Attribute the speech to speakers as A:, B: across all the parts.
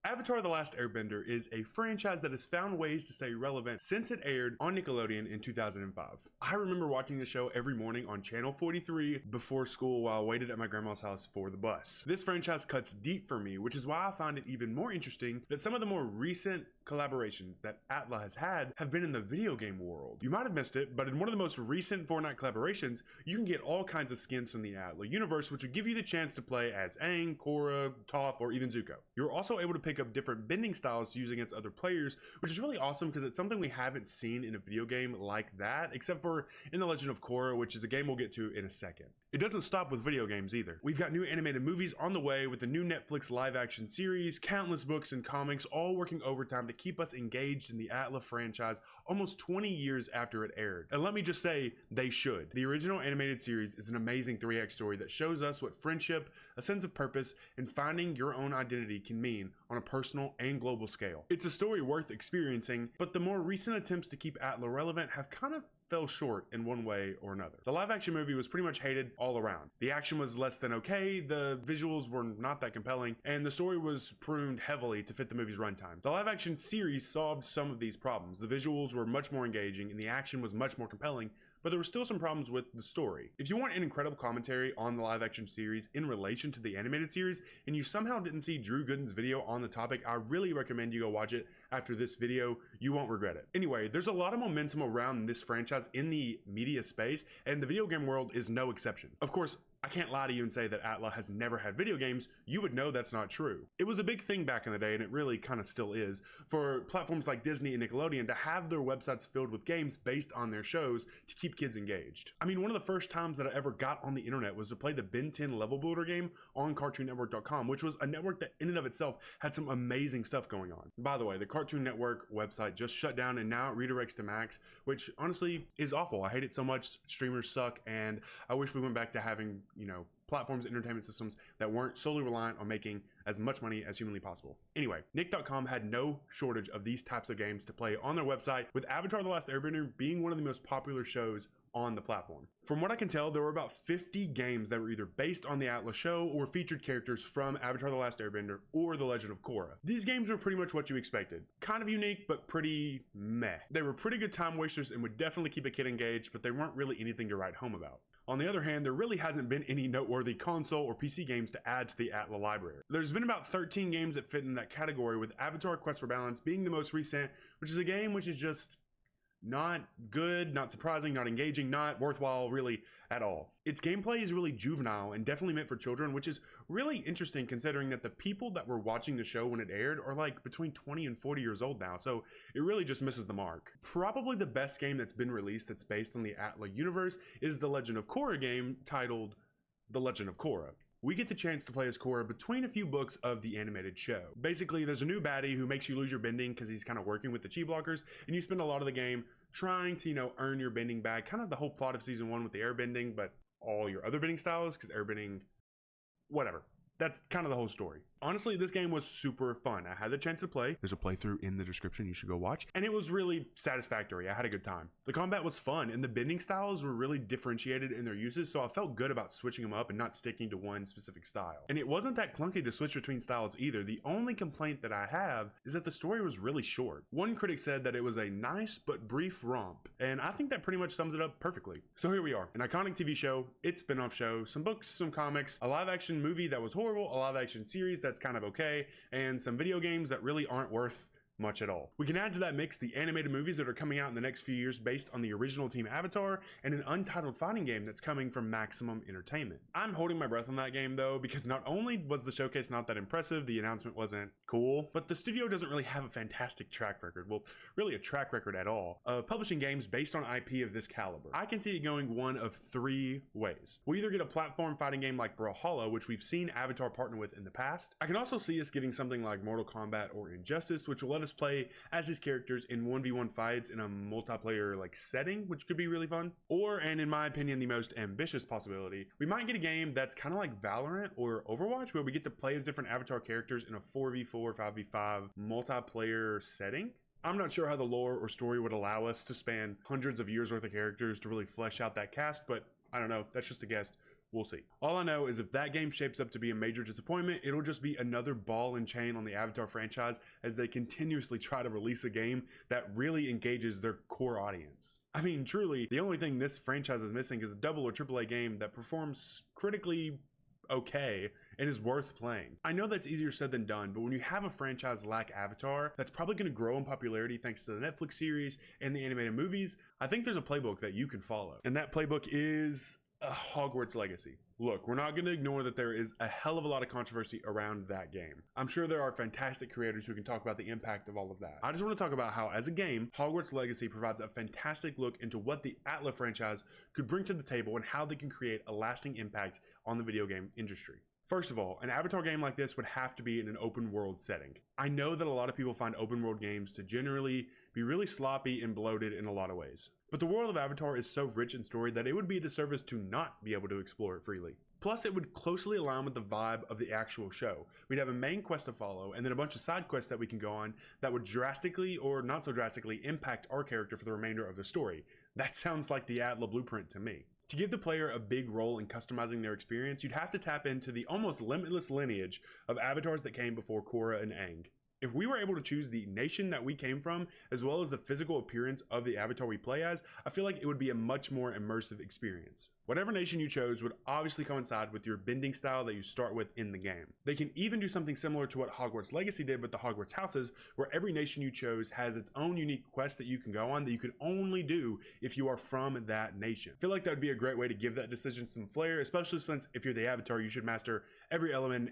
A: Avatar: The Last Airbender is a franchise that has found ways to stay relevant since it aired on Nickelodeon in 2005. I remember watching the show every morning on Channel 43 before school while I waited at my grandma's house for the bus. This franchise cuts deep for me, which is why I find it even more interesting that some of the more recent collaborations that ATLA has had have been in the video game world. You might have missed it, but in one of the most recent Fortnite collaborations, you can get all kinds of skins from the ATLA universe, which would give you the chance to play as Aang, Korra, Toph, or even Zuko. You're also able to pick up different bending styles to use against other players, which is really awesome because it's something we haven't seen in a video game like that, except for in The Legend of Korra, which is a game we'll get to in a second. It doesn't stop with video games either. We've got new animated movies on the way with the new Netflix live action series, countless books and comics, all working overtime to keep us engaged in the ATLA franchise almost 20 years after it aired. And let me just say, they should. The original animated series is an amazing 3-act story that shows us what friendship, a sense of purpose, and finding your own identity can mean on a personal and global scale. It's a story worth experiencing, but the more recent attempts to keep ATLA relevant have kind of fell short in one way or another. The live action movie was pretty much hated all around. The action was less than okay, the visuals were not that compelling, and the story was pruned heavily to fit the movie's runtime. The live action series solved some of these problems. The visuals were much more engaging and the action was much more compelling, but there were still some problems with the story. If you want an incredible commentary on the live action series in relation to the animated series, and you somehow didn't see Drew Gooden's video on the topic, I really recommend you go watch it after this video. You won't regret it. Anyway, there's a lot of momentum around this franchise in the media space, and the video game world is no exception. Of course, I can't lie to you and say that ATLA has never had video games. You would know that's not true. It was a big thing back in the day, and it really kind of still is, for platforms like Disney and Nickelodeon to have their websites filled with games based on their shows to keep kids engaged. I mean, one of the first times that I ever got on the internet was to play the Ben 10 level builder game on CartoonNetwork.com, which was a network that in and of itself had some amazing stuff going on. By the way, the Cartoon Network website just shut down and now it redirects to Max, which honestly is awful. I hate it so much. Streamers suck, and I wish we went back to having, platforms and entertainment systems that weren't solely reliant on making as much money as humanly possible. Anyway, Nick.com had no shortage of these types of games to play on their website, with Avatar: The Last Airbender being one of the most popular shows on the platform. From what I can tell, there were about 50 games that were either based on the ATLA show or featured characters from Avatar: The Last Airbender or The Legend of Korra. These games were pretty much what you expected. Kind of unique, but pretty meh. They were pretty good time wasters and would definitely keep a kid engaged, but they weren't really anything to write home about. On the other hand, there really hasn't been any noteworthy console or PC games to add to the ATLA library. There's been about 13 games that fit in that category, with Avatar: Quest for Balance being the most recent, which is a game which is just not good, not surprising, not engaging, not worthwhile really at all. Its gameplay is really juvenile and definitely meant for children, which is really interesting considering that the people that were watching the show when it aired are like between 20 and 40 years old now, so it really just misses the mark. Probably the best game that's been released that's based on the ATLA universe is the Legend of Korra game titled The Legend of Korra. We get the chance to play as Korra between a few books of the animated show. Basically, there's a new baddie who makes you lose your bending because he's kind of working with the chi blockers, and you spend a lot of the game trying to, earn your bending back. Kind of the whole plot of season 1 with the airbending, but all your other bending styles, because airbending, whatever. That's kind of the whole story. Honestly, this game was super fun. I had the chance to play. There's a playthrough in the description you should go watch. And it was really satisfactory. I had a good time. The combat was fun, and the bending styles were really differentiated in their uses, so I felt good about switching them up and not sticking to one specific style. And it wasn't that clunky to switch between styles either. The only complaint that I have is that the story was really short. One critic said that it was a nice but brief romp, and I think that pretty much sums it up perfectly. So here we are, an iconic TV show, its spin-off show, some books, some comics, a live-action movie that was horrible, a live-action series that's kind of okay, and some video games that really aren't worth much at all. We can add to that mix the animated movies that are coming out in the next few years based on the original Team Avatar, and an untitled fighting game that's coming from Maximum Entertainment. I'm holding my breath on that game though, because not only was the showcase not that impressive, the announcement wasn't cool, but the studio doesn't really have a fantastic track record, well, really a track record at all, of publishing games based on IP of this caliber. I can see it going one of 3 ways. We'll either get a platform fighting game like Brawlhalla, which we've seen Avatar partner with in the past. I can also see us getting something like Mortal Kombat or Injustice, which will let us play as his characters in 1v1 fights in a multiplayer setting, which could be really fun. Or, and in my opinion the most ambitious possibility, we might get a game that's kind of like Valorant or Overwatch, where we get to play as different Avatar characters in a 4v4, 5v5 multiplayer setting. I'm not sure how the lore or story would allow us to span hundreds of years worth of characters to really flesh out that cast, but I don't know, that's just a guess. We'll see. All I know is if that game shapes up to be a major disappointment, it'll just be another ball and chain on the Avatar franchise as they continuously try to release a game that really engages their core audience. I mean, truly, the only thing this franchise is missing is a double or AAA game that performs critically okay and is worth playing. I know that's easier said than done, but when you have a franchise like Avatar that's probably going to grow in popularity thanks to the Netflix series and the animated movies, I think there's a playbook that you can follow. And that playbook is Hogwarts Legacy. Look, we're not going to ignore that there is a hell of a lot of controversy around that game. I'm sure there are fantastic creators who can talk about the impact of all of that. I just want to talk about how, as a game, Hogwarts Legacy provides a fantastic look into what the ATLA franchise could bring to the table and how they can create a lasting impact on the video game industry. First of all, an Avatar game like this would have to be in an open world setting. I know that a lot of people find open world games to generally be really sloppy and bloated in a lot of ways. But the world of Avatar is so rich in story that it would be a disservice to not be able to explore it freely. Plus, it would closely align with the vibe of the actual show. We'd have a main quest to follow, and then a bunch of side quests that we can go on that would drastically, or not so drastically, impact our character for the remainder of the story. That sounds like the ATLA blueprint to me. To give the player a big role in customizing their experience, you'd have to tap into the almost limitless lineage of avatars that came before Korra and Aang. If we were able to choose the nation that we came from, as well as the physical appearance of the avatar we play as, I feel like it would be a much more immersive experience. Whatever nation you chose would obviously coincide with your bending style that you start with in the game. They can even do something similar to what Hogwarts Legacy did with the Hogwarts houses, where every nation you chose has its own unique quest that you can go on that you can only do if you are from that nation. I feel like that would be a great way to give that decision some flair, especially since if you're the avatar, you should master every element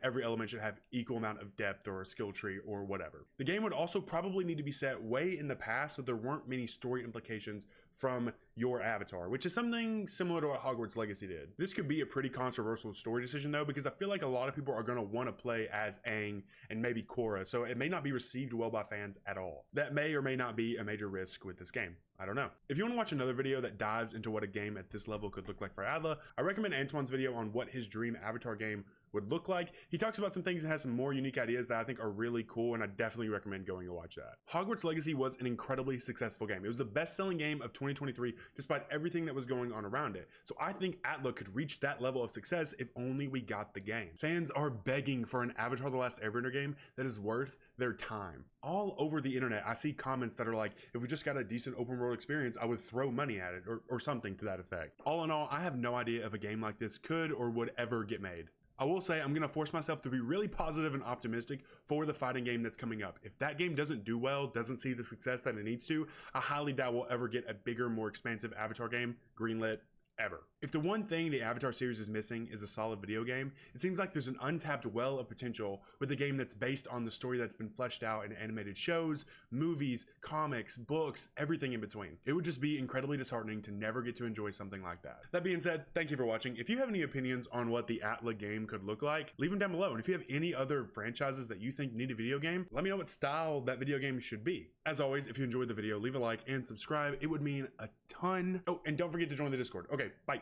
A: should have equal amount of depth or a skill tree or whatever. The game would also probably need to be set way in the past so there weren't many story implications from your avatar, which is something similar to what Hogwarts Legacy did. This could be a pretty controversial story decision though, because I feel like a lot of people are going to want to play as Aang and maybe Korra, so it may not be received well by fans at all. That may or may not be a major risk with this game. I don't know. If you want to watch another video that dives into what a game at this level could look like for ATLA, I recommend Antoine's video on what his dream avatar game would look like. He talks about some things and has some more unique ideas that I think are really cool, and I definitely recommend going to watch that. Hogwarts Legacy was an incredibly successful game. It was the best-selling game of 2023 despite everything that was going on around it. So I think ATLA could reach that level of success if only we got the game. Fans are begging for an Avatar: The Last Airbender game that is worth their time. All over the internet, I see comments that are like, if we just got a decent open world experience, I would throw money at it, or something to that effect. All in all, I have no idea if a game like this could or would ever get made. I will say I'm going to force myself to be really positive and optimistic for the fighting game that's coming up. If that game doesn't do well, doesn't see the success that it needs to, I highly doubt we'll ever get a bigger, more expansive Avatar game greenlit ever. If the one thing the Avatar series is missing is a solid video game, it seems like there's an untapped well of potential with a game that's based on the story that's been fleshed out in animated shows, movies, comics, books, everything in between. It would just be incredibly disheartening to never get to enjoy something like that. That being said, thank you for watching. If you have any opinions on what the ATLA game could look like, leave them down below. And if you have any other franchises that you think need a video game, let me know what style that video game should be. As always, if you enjoyed the video, leave a like and subscribe. It would mean a ton. Oh, and don't forget to join the Discord. Okay, bye.